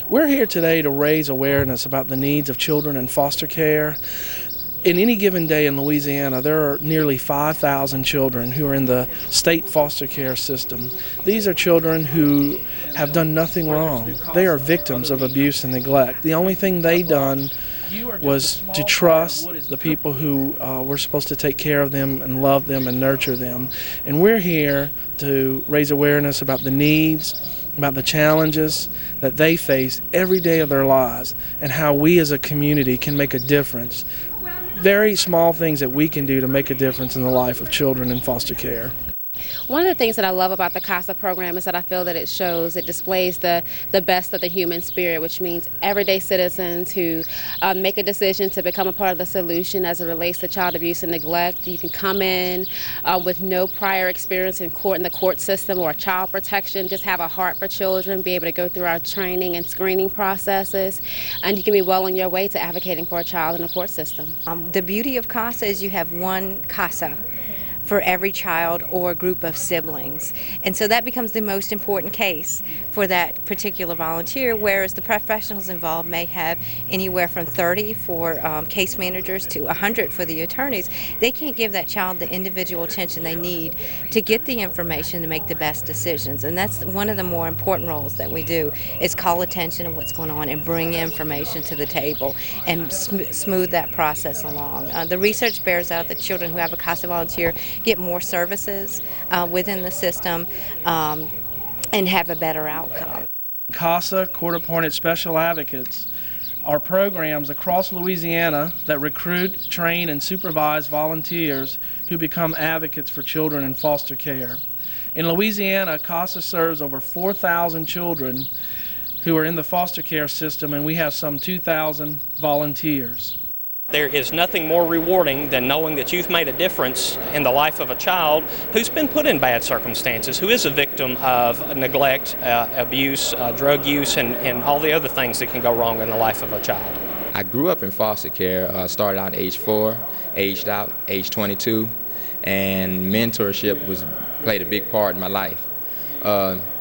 We're here today to raise awareness about the needs of children in foster care. In any given day in Louisiana, there are nearly 5,000 children who are in the state foster care system. These are children who have done nothing wrong. They are victims of abuse and neglect. The only thing they done was to trust the people who were supposed to take care of them and love them and nurture them. And we're here to raise awareness about the needs, about the challenges that they face every day of their lives, and how we as a community can make a difference. Very small things that we can do to make a difference in the life of children in foster care. One of the things that I love about the CASA program is that I feel that it displays the best of the human spirit, which means everyday citizens who make a decision to become a part of the solution as it relates to child abuse and neglect. You can come in with no prior experience in the court system or child protection, just have a heart for children, be able to go through our training and screening processes, and you can be well on your way to advocating for a child in the court system. The beauty of CASA is you have one CASA for every child or group of siblings. And so that becomes the most important case for that particular volunteer, whereas the professionals involved may have anywhere from 30 for case managers to 100 for the attorneys. They can't give that child the individual attention they need to get the information to make the best decisions. And that's one of the more important roles that we do, is call attention to what's going on and bring information to the table and smooth that process along. The research bears out that children who have a CASA volunteer get more services within the system and have a better outcome. CASA, court-appointed special advocates, are programs across Louisiana that recruit, train, and supervise volunteers who become advocates for children in foster care. In Louisiana, CASA serves over 4,000 children who are in the foster care system, and we have some 2,000 volunteers. There is nothing more rewarding than knowing that you've made a difference in the life of a child who's been put in bad circumstances, who is a victim of neglect, abuse, drug use, and all the other things that can go wrong in the life of a child. I grew up in foster care, started out at age 4, aged out age 22, and mentorship played a big part in my life.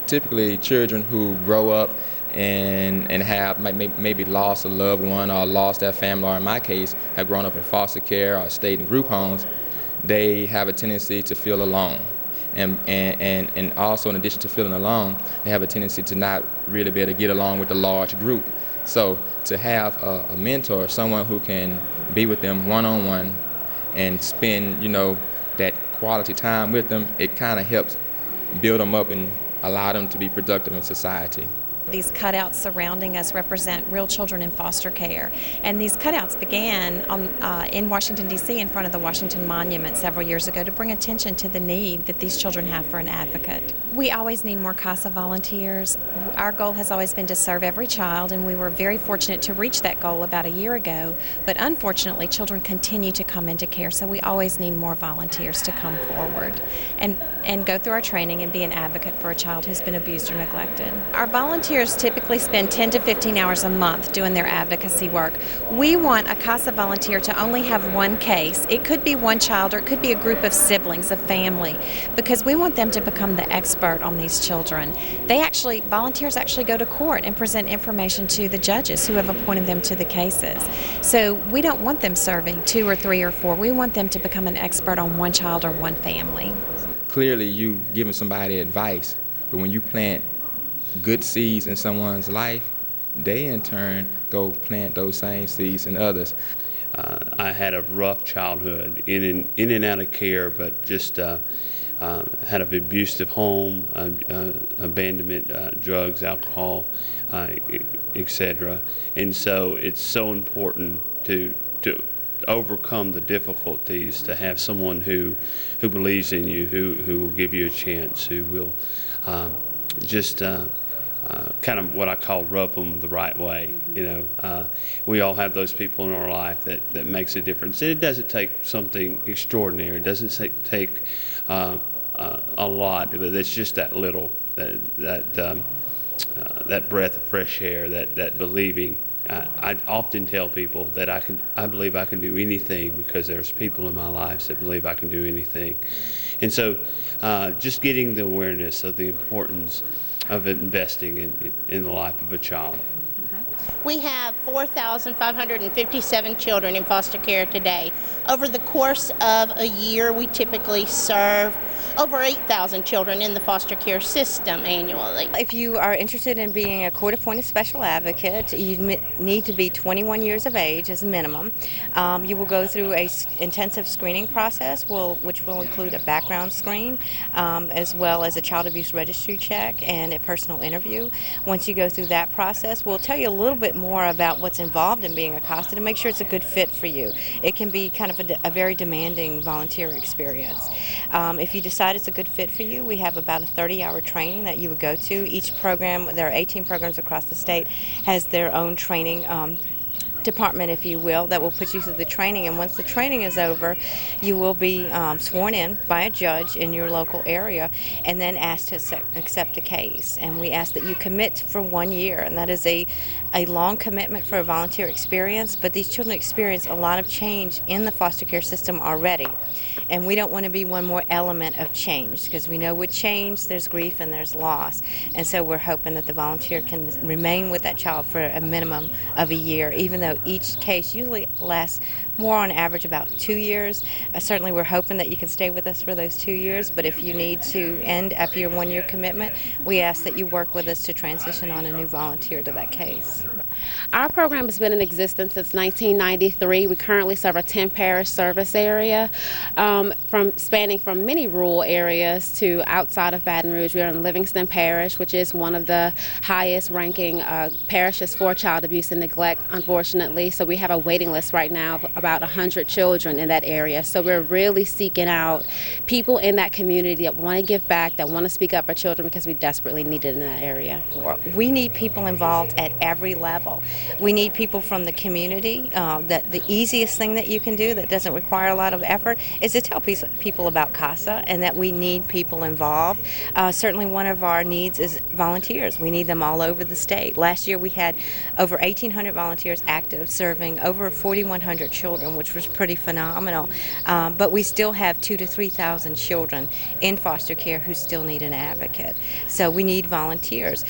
Typically children who grow up and have maybe lost a loved one or lost their family, or in my case have grown up in foster care or stayed in group homes, they have a tendency to feel alone. And also, in addition to feeling alone, they have a tendency to not really be able to get along with a large group. So to have a mentor, someone who can be with them one-on-one and spend, that quality time with them, it kind of helps build them up and allow them to be productive in society. These cutouts surrounding us represent real children in foster care, and these cutouts began in Washington, D.C. in front of the Washington Monument several years ago to bring attention to the need that these children have for an advocate. We always need more CASA volunteers. Our goal has always been to serve every child, and we were very fortunate to reach that goal about a year ago, but unfortunately children continue to come into care, so we always need more volunteers to come forward and go through our training and be an advocate for a child who's been abused or neglected. Our volunteers typically spend 10 to 15 hours a month doing their advocacy work. We want a CASA volunteer to only have one case. It could be one child, or it could be a group of siblings, a family, because we want them to become the expert on these children. Volunteers actually go to court and present information to the judges who have appointed them to the cases. So we don't want them serving 2 or 3 or 4. We want them to become an expert on one child or one family. Clearly you giving somebody advice, but when you plant good seeds in someone's life, they in turn go plant those same seeds in others. I had a rough childhood, in and out of care, but just had an abusive home, abandonment, drugs, alcohol, etc. And so it's so important to overcome the difficulties, to have someone who believes in you, who will give you a chance, who will kind of what I call rub them the right way. We all have those people in our life that makes a difference. It doesn't take something extraordinary. It doesn't take a lot, but it's just that little, that breath of fresh air, that believing. I often tell people that I believe I can do anything because there's people in my life that believe I can do anything. And so just getting the awareness of the importance of investing in the life of a child. We have 4,557 children in foster care today. Over the course of a year, we typically serve over 8,000 children in the foster care system annually. If you are interested in being a court-appointed special advocate, you need to be 21 years of age as a minimum. You will go through an intensive screening process, which will include a background screen, as well as a child abuse registry check and a personal interview. Once you go through that process, we'll tell you a little bit more about what's involved in being a CASA to make sure it's a good fit for you. It can be kind of a very demanding volunteer experience. If you decide it's a good fit for you, we have about a 30-hour training that you would go to. Each program, there are 18 programs across the state, has their own training department, if you will, that will put you through the training. And once the training is over, you will be sworn in by a judge in your local area and then asked to accept a case. And we ask that you commit for 1 year, and that is a long commitment for a volunteer experience, but these children experience a lot of change in the foster care system already. And we don't want to be one more element of change, because we know with change there's grief and there's loss. And so we're hoping that the volunteer can remain with that child for a minimum of a year, even though each case usually lasts more on average about 2 years. Certainly we're hoping that you can stay with us for those 2 years, but if you need to end after your 1 year commitment, we ask that you work with us to transition on a new volunteer to that case. Our program has been in existence since 1993. We currently serve a 10-parish service area, spanning from many rural areas to outside of Baton Rouge. We are in Livingston Parish, which is one of the highest ranking parishes for child abuse and neglect, unfortunately. So we have a waiting list right now of about 100 children in that area. So we're really seeking out people in that community that want to give back, that want to speak up for children, because we desperately need it in that area. We need people involved at every level. We need people from the community. That the easiest thing that you can do that doesn't require a lot of effort is to tell people about CASA and that we need people involved. Certainly one of our needs is volunteers. We need them all over the state. Last year we had over 1,800 volunteers active, serving over 4,100 children, which was pretty phenomenal. But we still have 2,000 to 3,000 children in foster care who still need an advocate. So we need volunteers.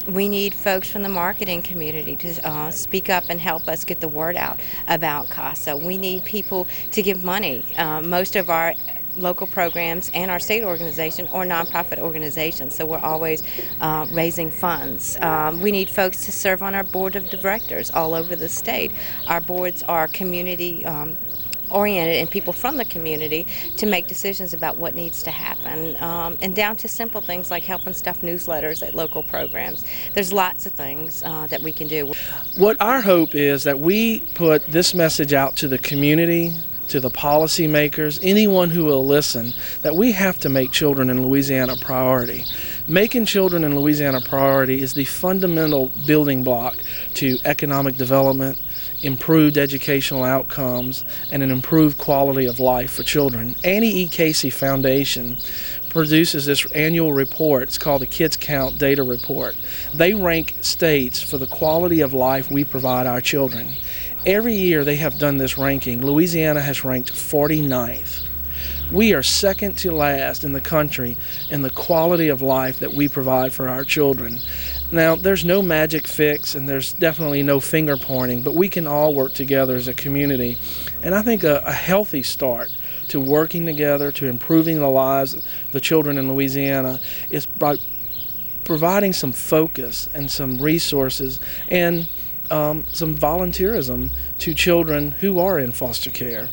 We need folks from the marketing community to speak up and help us get the word out about CASA. We need people to give money. Most of our local programs and our state organization or nonprofit organizations, so we're always raising funds. We need folks to serve on our board of directors all over the state. Our boards are community oriented and people from the community to make decisions about what needs to happen, and down to simple things like helping stuff newsletters at local programs. There's lots of things that we can do. What our hope is that we put this message out to the community, to the policymakers, anyone who will listen, that we have to make children in Louisiana a priority. Making children in Louisiana a priority is the fundamental building block to economic development, improved educational outcomes, and an improved quality of life for children. Annie E. Casey Foundation produces this annual report. It's called the Kids Count Data Report. They rank states for the quality of life we provide our children. Every year they have done this ranking. Louisiana has ranked 49th. We are second to last in the country in the quality of life that we provide for our children. Now, there's no magic fix and there's definitely no finger pointing, but we can all work together as a community. And I think a healthy start to working together, to improving the lives of the children in Louisiana, is by providing some focus and some resources and some volunteerism to children who are in foster care.